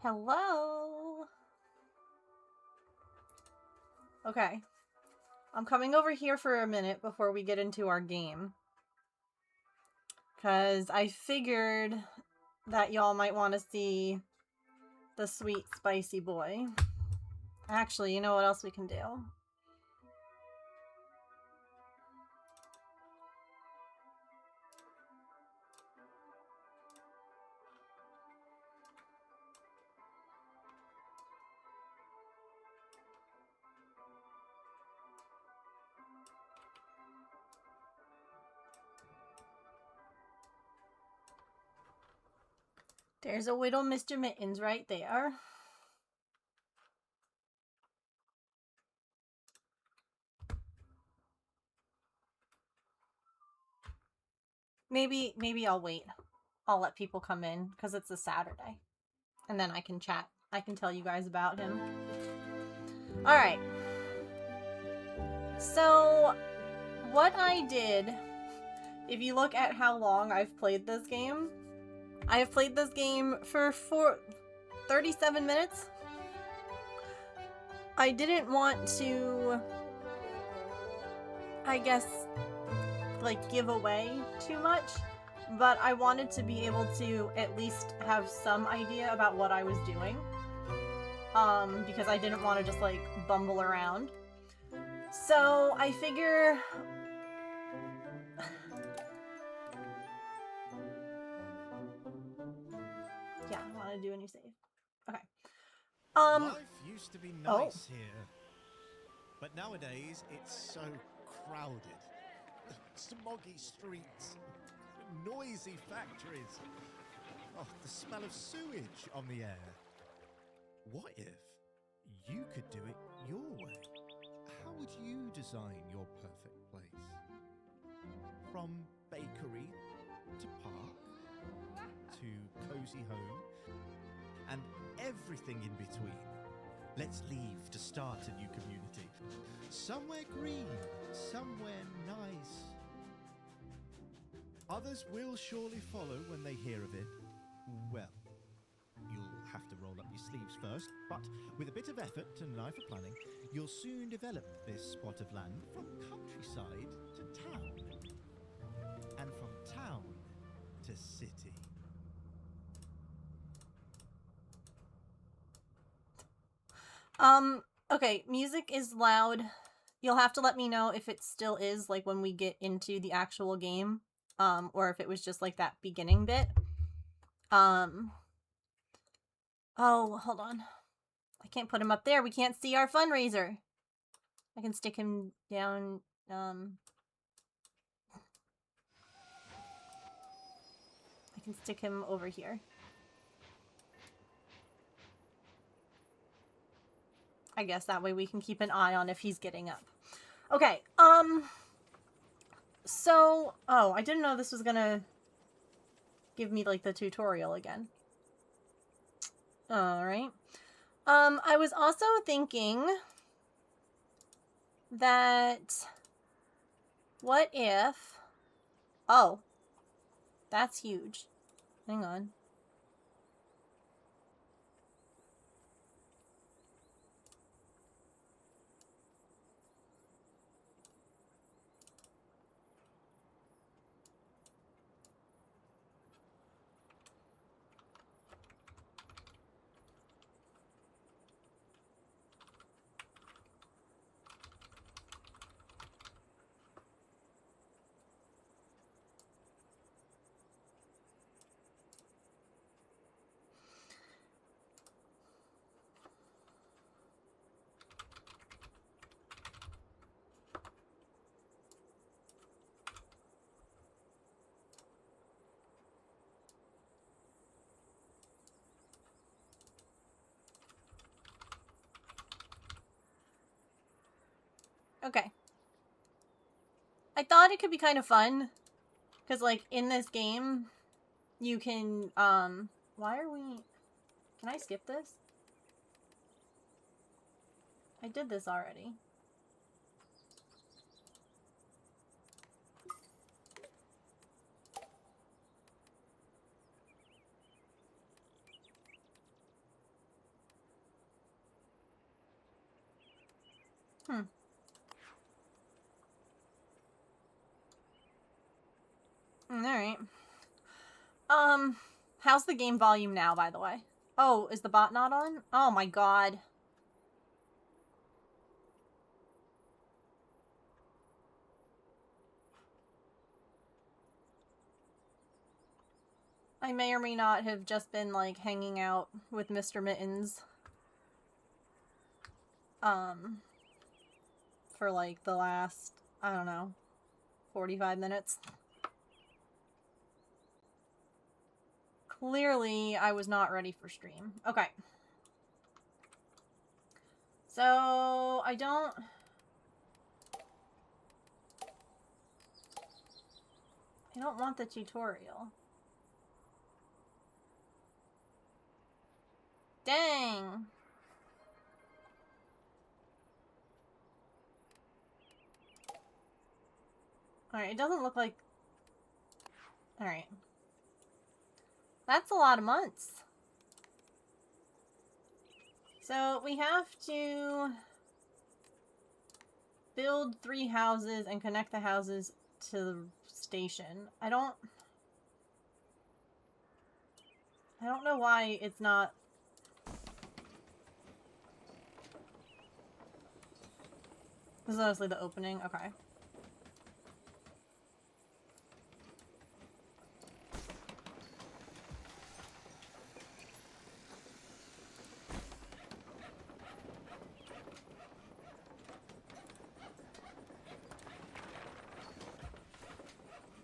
Hello? Okay. I'm coming over here for a minute before we get into our game. Because I figured that y'all might want to see the sweet, spicy boy. Actually, you know what else we can do? There's a little Mr. Mittens right there. Maybe I'll wait. I'll let people come in because it's a Saturday. And then I can chat. I can tell you guys about him. Alright. So, what I did, if you look at how long I've played this game, I have played this game for 37 minutes. I didn't want to, I guess, like, give away too much, but I wanted to be able to at least have some idea about what I was doing. Because I didn't want to just, like, bumble around. So, I figure... yeah, I want to do a new save. Okay. Life used to be nice here, but nowadays it's so crowded. Smoggy streets, noisy factories, the smell of sewage on the air. What if you could do it your way? How would you design your perfect place? From bakery to park to cozy home and everything in between. Let's leave to start a new community. Somewhere green, somewhere nice. Others will surely follow when they hear of it. Well, you'll have to roll up your sleeves first, but with a bit of effort and an eye for planning, you'll soon develop this spot of land from countryside to town. And from town to city. Okay, music is loud. You'll have to let me know if it still is, like, when we get into the actual game, or if it was just, like, that beginning bit. Oh, hold on. I can't put him up there. We can't see our fundraiser. I can stick him down, I can stick him over here. I guess that way we can keep an eye on if he's getting up. Okay, so, I didn't know this was gonna give me, like, the tutorial again. Alright. I was also thinking that, what if, that's huge. Hang on. Okay. I thought it could be kind of fun. Because, like, in this game, you can, why are we... Can I skip this? I did this already. Alright. How's the game volume now, by the way? Oh, is the bot not on? Oh my god. I may or may not have just been, like, hanging out with Mr. Mittens. For, like, the last, I don't know, 45 minutes. Clearly, I was not ready for stream. Okay. So, I don't want the tutorial. Dang! Alright, it doesn't look like... Alright. That's a lot of months. So, we have to build 3 houses and connect the houses to the station. I don't know why it's not... This is honestly the opening. Okay.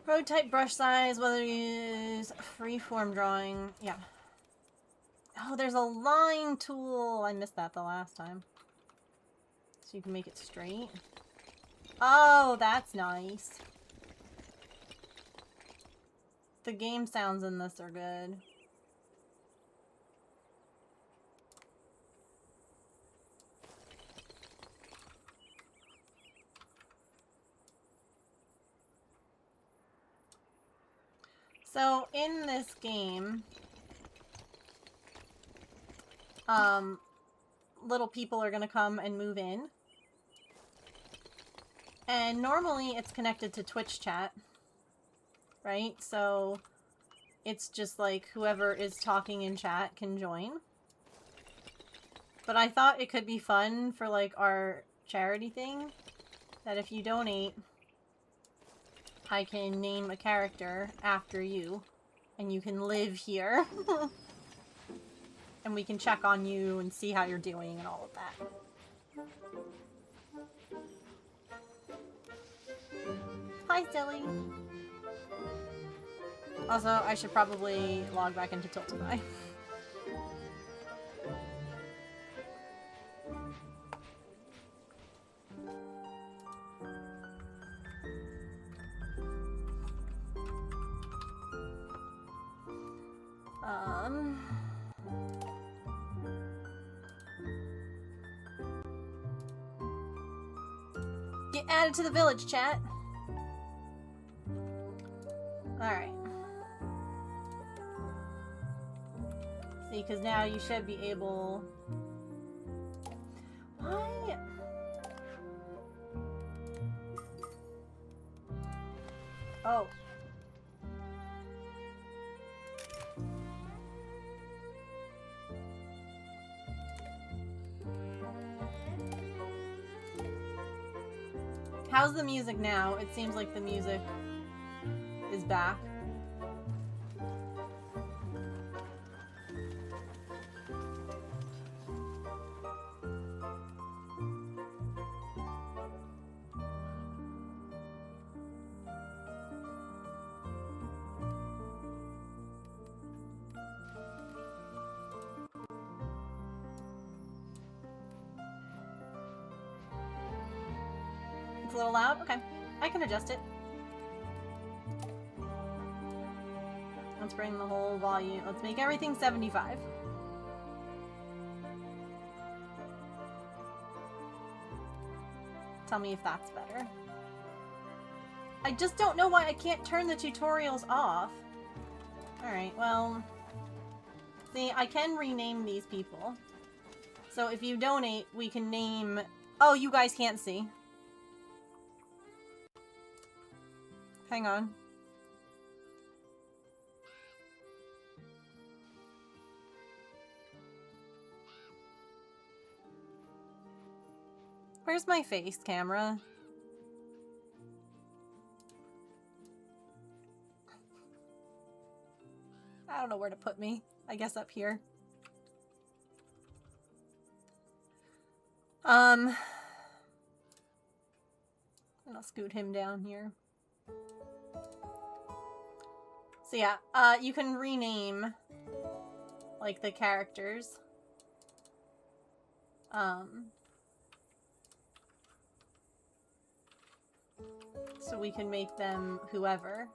Prototype brush size, whether you use freeform drawing. Yeah. Oh, there's a line tool. I missed that the last time. So you can make it straight. Oh, that's nice. The game sounds in this are good. So, in this game, little people are gonna come and move in. And normally it's connected to Twitch chat, right? So, it's just like whoever is talking in chat can join. But I thought it could be fun for, like, our charity thing, that if you donate, I can name a character after you, and you can live here. And we can check on you and see how you're doing and all of that. Hi, Silly! Also, I should probably log back into Tiltify. Get added to the village, chat. Alright. See, because now you should be able... Why? Oh. How's the music now? It seems like the music is back. It's a little loud? Okay. I can adjust it. Let's bring the whole volume. Let's make everything 75. Tell me if that's better. I just don't know why I can't turn the tutorials off. Alright, well... See, I can rename these people. So if you donate, we can name Oh, you guys can't see. Hang on. Where's my face camera? I don't know where to put me. I guess up here. And I'll scoot him down here. So yeah, you can rename, like, the characters. So we can make them whoever.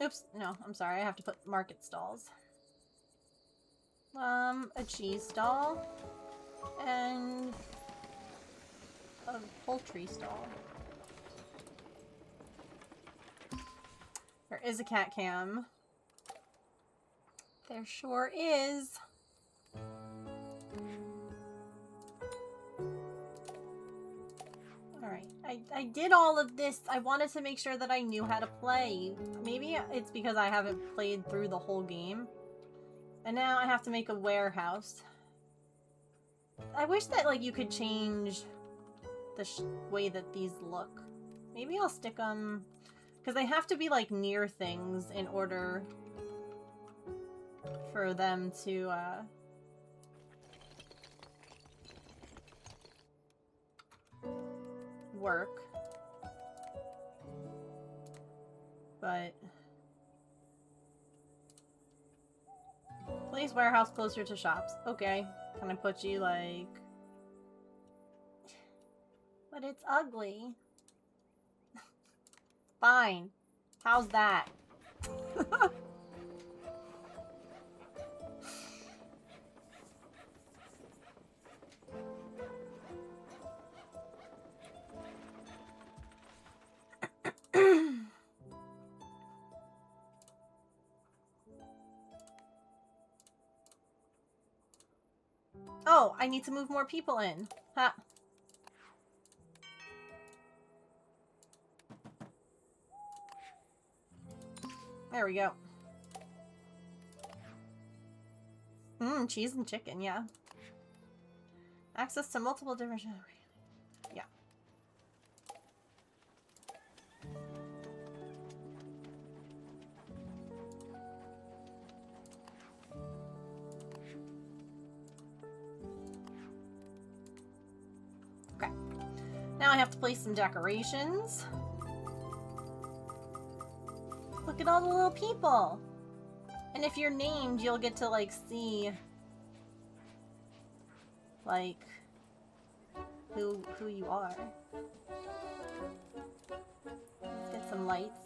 Oops, no, I'm sorry, I have to put market stalls. A cheese stall. And a poultry stall. There is a cat cam. There sure is. Alright, I did all of this. I wanted to make sure that I knew how to play. Maybe it's because I haven't played through the whole game. And now I have to make a warehouse. I wish that, like, you could change the way that these look. Maybe I'll stick them... Because they have to be, like, near things in order for them to, work. But... Place warehouse closer to shops. Okay. Can I put you, like... But it's ugly. Fine. How's that? Oh, I need to move more people in. Ha. There we go. Cheese and chicken, yeah. Access to multiple different... Yeah. Okay. Now I have to place some decorations. Look at all the little people. And if you're named, you'll get to, like, see, like, who you are. Let's get some lights.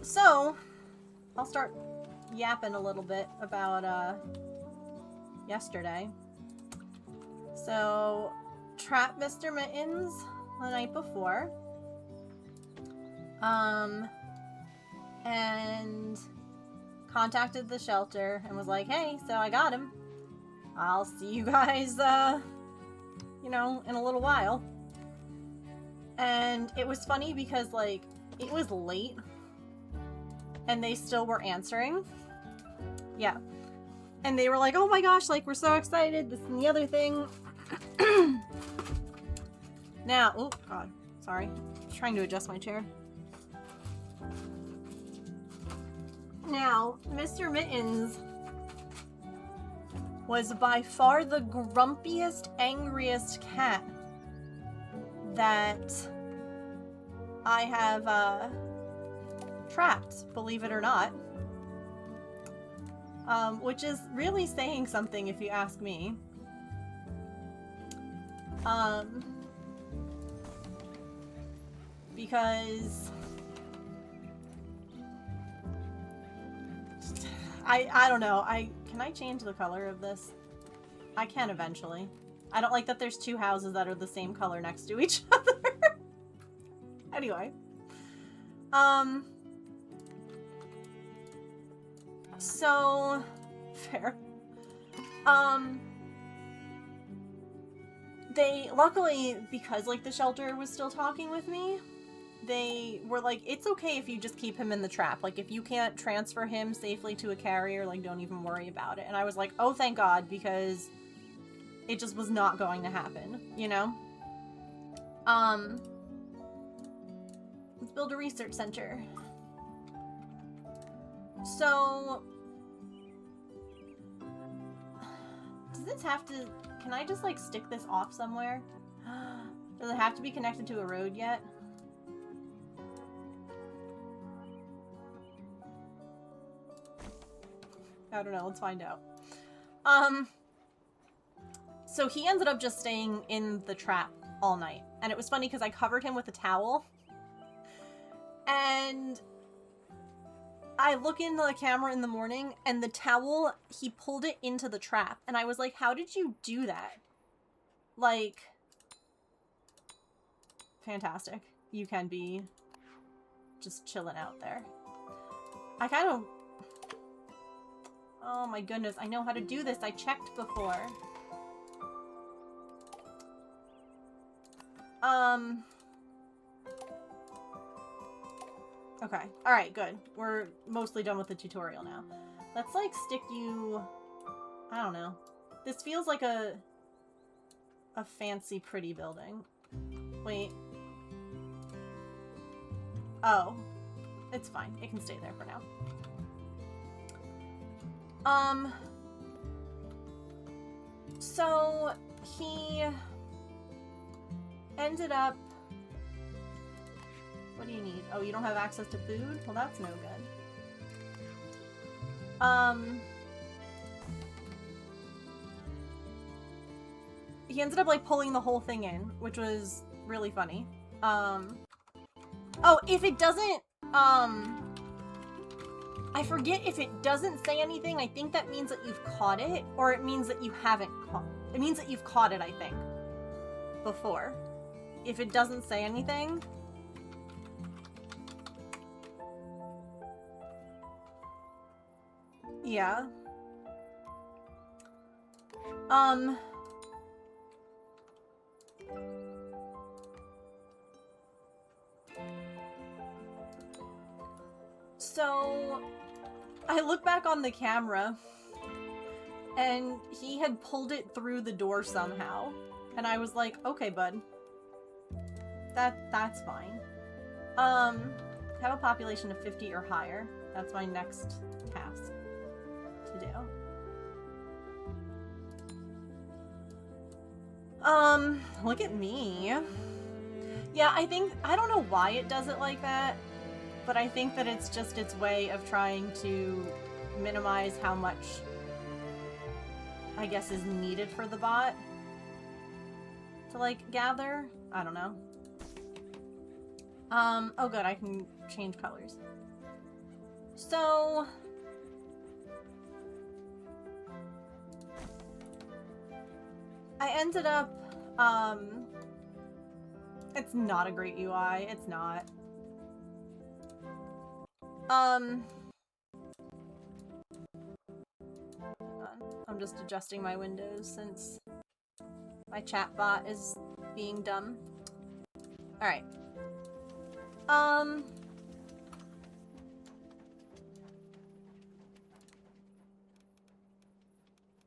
So, I'll start yapping a little bit about, yesterday. So, trapped Mr. Mittens the night before. And contacted the shelter and was like, hey, so I got him. I'll see you guys, you know, in a little while. And it was funny because, like, it was late and they still were answering. Yeah. And they were like, oh my gosh, like, we're so excited, this and the other thing. Now, oh god, sorry. I'm trying to adjust my chair. Now, Mr. Mittens was by far the grumpiest, angriest cat that I have, trapped, believe it or not. Which is really saying something if you ask me. Because I don't know. Can I change the color of this? I can eventually. I don't like that there's two houses that are the same color next to each other. Anyway. So fair. They luckily, because like the shelter was still talking with me, they were like, it's okay if you just keep him in the trap. Like, if you can't transfer him safely to a carrier, like, don't even worry about it. And I was like, oh, thank God, because it just was not going to happen, you know? Let's build a research center. So, does this have to, can I just, like, stick this off somewhere? Does it have to be connected to a road yet? I don't know, let's find out. So he ended up just staying in the trap all night. And it was funny because I covered him with a towel. And I look into the camera in the morning and the towel, he pulled it into the trap. And I was like, how did you do that? Like, fantastic. You can be just chilling out there. I kind of... Oh my goodness, I know how to do this. I checked before. Okay. Alright, good. We're mostly done with the tutorial now. Let's, like, stick you... I don't know. This feels like a fancy, pretty building. Wait. Oh. It's fine. It can stay there for now. So he ended up... What do you need? Oh, you don't have access to food? Well, that's no good. He ended up, like, pulling the whole thing in, which was really funny. Oh, if it doesn't, I forget if it doesn't say anything, I think that means that you've caught it, or it means that you haven't caught it. It means that you've caught it, I think, before. If it doesn't say anything... Yeah. So, I look back on the camera, and he had pulled it through the door somehow. And I was like, okay, bud. That's fine. Have a population of 50 or higher. That's my next task to do. Look at me. Yeah, I don't know why it does it like that, but I think that it's just its way of trying to minimize how much, I guess, is needed for the bot to, like, gather. I don't know. Oh good, I can change colors. So... I ended up, it's not a great UI, it's not. I'm just adjusting my windows since my chat bot is being dumb. Alright.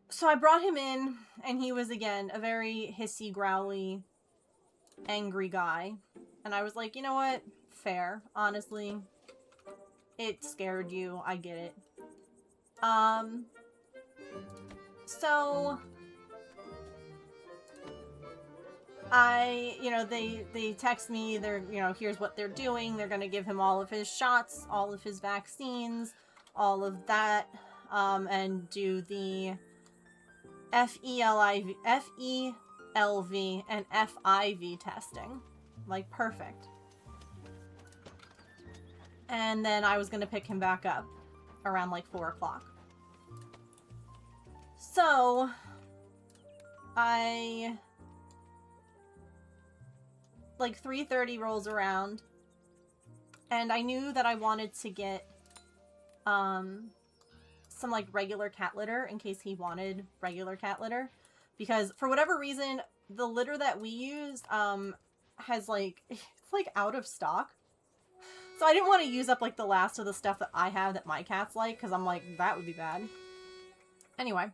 So I brought him in, and he was, again, a very hissy, growly, angry guy. And I was like, you know what? Fair. Honestly. It scared you. I get it. So... they text me, they're, here's what they're doing. They're gonna give him all of his shots, all of his vaccines, all of that, and do the FELIV LV, and FIV testing. Like, perfect. And then I was gonna pick him back up around like 4 o'clock. So, like 3:30 rolls around, and I knew that I wanted to get some like regular cat litter in case he wanted regular cat litter, because for whatever reason the litter that we use has like it's like out of stock. So I didn't want to use up like the last of the stuff that I have that my cats like, because I'm like, that would be bad. Anyway,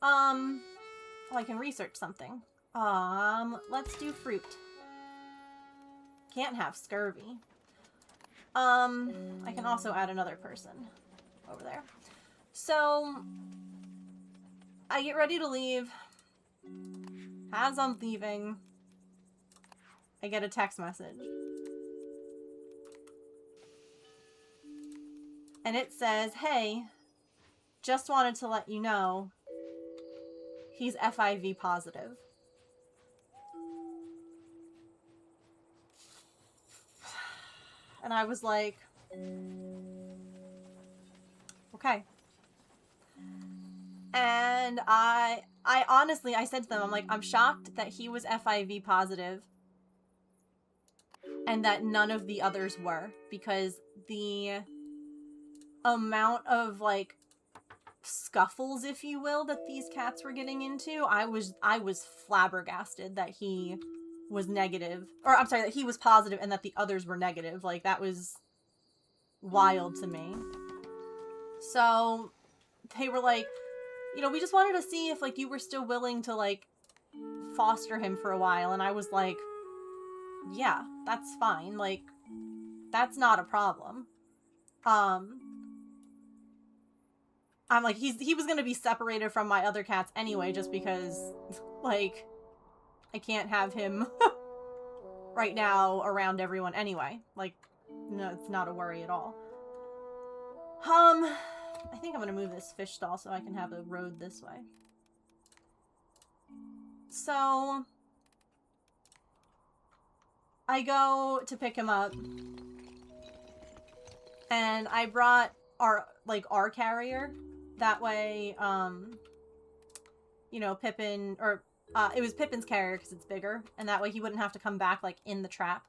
oh, I can research something. Let's do fruit. Can't have scurvy. I can also add another person over there. So, I get ready to leave. As I'm leaving, I get a text message. And it says, hey, just wanted to let you know he's FIV positive. And I was like, okay. And I honestly, I said to them, I'm like, I'm shocked that he was FIV positive and that none of the others were, because the amount of like scuffles, if you will, that these cats were getting into, I was flabbergasted that he was negative, or I'm sorry, that he was positive and that the others were negative. Like, that was wild to me. So they were like, you know, we just wanted to see if like you were still willing to like foster him for a while. And I was like, yeah, that's fine. Like, that's not a problem. I'm like, he was gonna be separated from my other cats anyway, just because, like, I can't have him right now around everyone anyway. Like, no, it's not a worry at all. I think I'm gonna move this fish stall so I can have a road this way. So, I go to pick him up, and I brought our carrier. That way, you know, Pippin, or, it was Pippin's carrier because it's bigger, and that way he wouldn't have to come back, like, in the trap.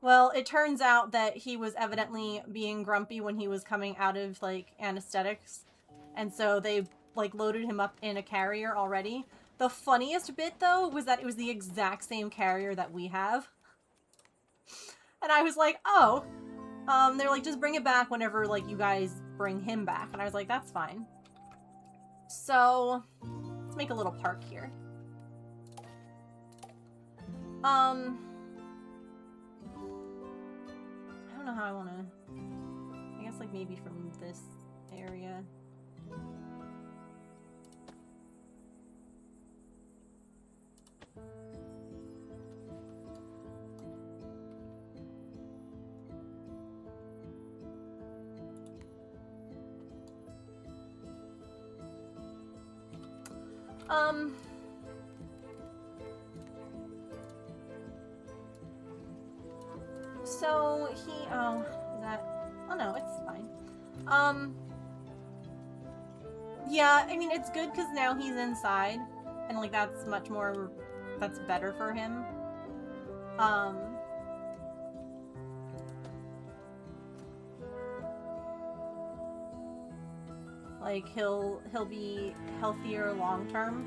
Well, it turns out that he was evidently being grumpy when he was coming out of, like, anesthetics, and so they, like, loaded him up in a carrier already. The funniest bit, though, was that it was the exact same carrier that we have. And I was like, oh, they're like, just bring it back whenever, like, you guys bring him back. And I was like, that's fine. So, let's make a little park here. I don't know how I want to... I guess, like, maybe from this area. So he, oh, is that, oh no, it's fine. Yeah, I mean, it's good because now he's inside, and like, that's much more, that's better for him. Like, he'll be healthier long term.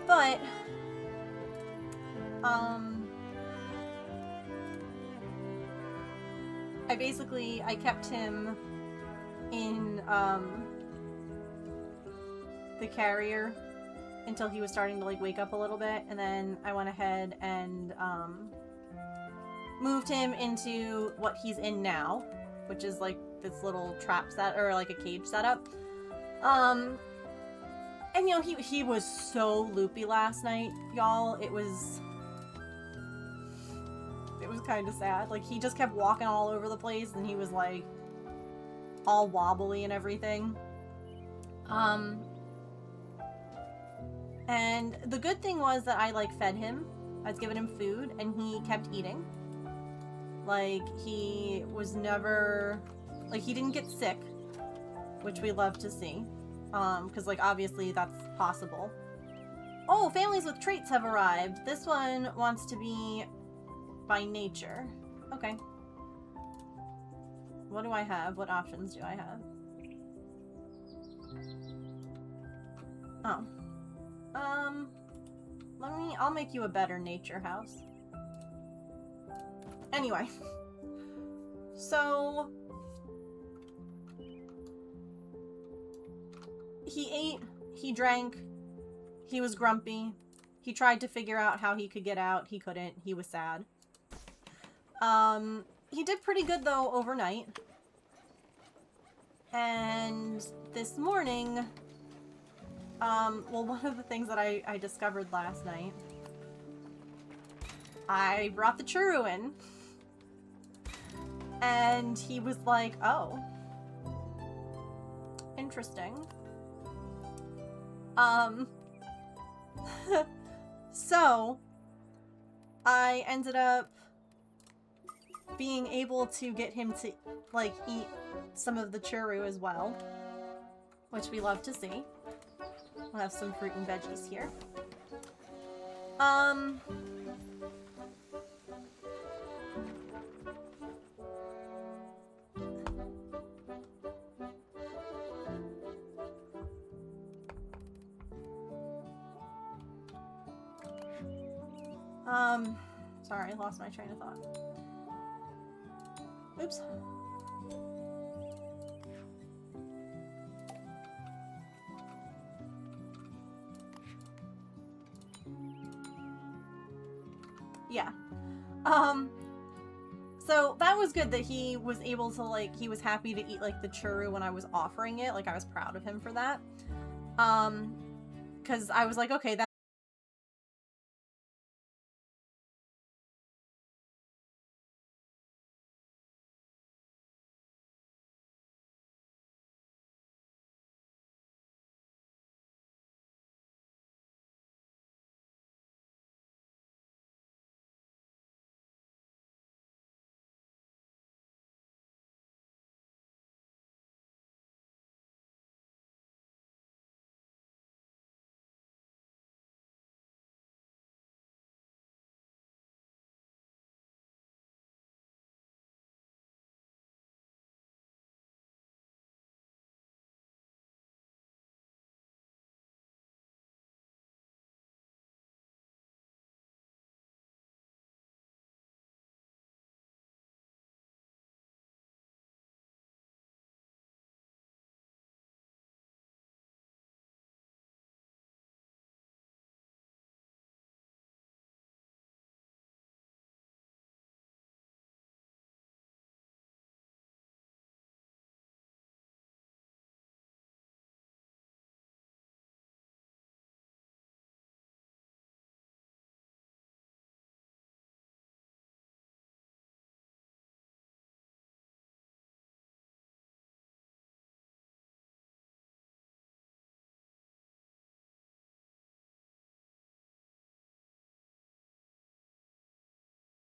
But, I kept him in, the carrier until he was starting to, like, wake up a little bit, and then I went ahead and, moved him into what he's in now, which is, like, this little trap set, or, like, a cage setup. And, you know, he was so loopy last night, y'all. It was kind of sad. Like, he just kept walking all over the place, and he was like, all wobbly and everything. And the good thing was that I, like, fed him. I was giving him food, and he kept eating. Like, he was never... Like, he didn't get sick, which we love to see. Because, like, obviously that's possible. Oh, families with traits have arrived. This one wants to be by nature. Okay. What do I have? What options do I have? Oh. I'll make you a better nature house. Anyway. So... he ate, he drank, he was grumpy, he tried to figure out how he could get out, he couldn't, he was sad. He did pretty good though overnight. And this morning, well, one of the things that I discovered last night, I brought the churro in, and he was like, oh, interesting. So, I ended up being able to get him to, like, eat some of the churro as well, which we love to see. We'll have some fruit and veggies here. Sorry, I lost my train of thought. Oops. Yeah. So that was good that he was able to, like, he was happy to eat, like, the churro when I was offering it. Like, I was proud of him for that. Because I was like, okay,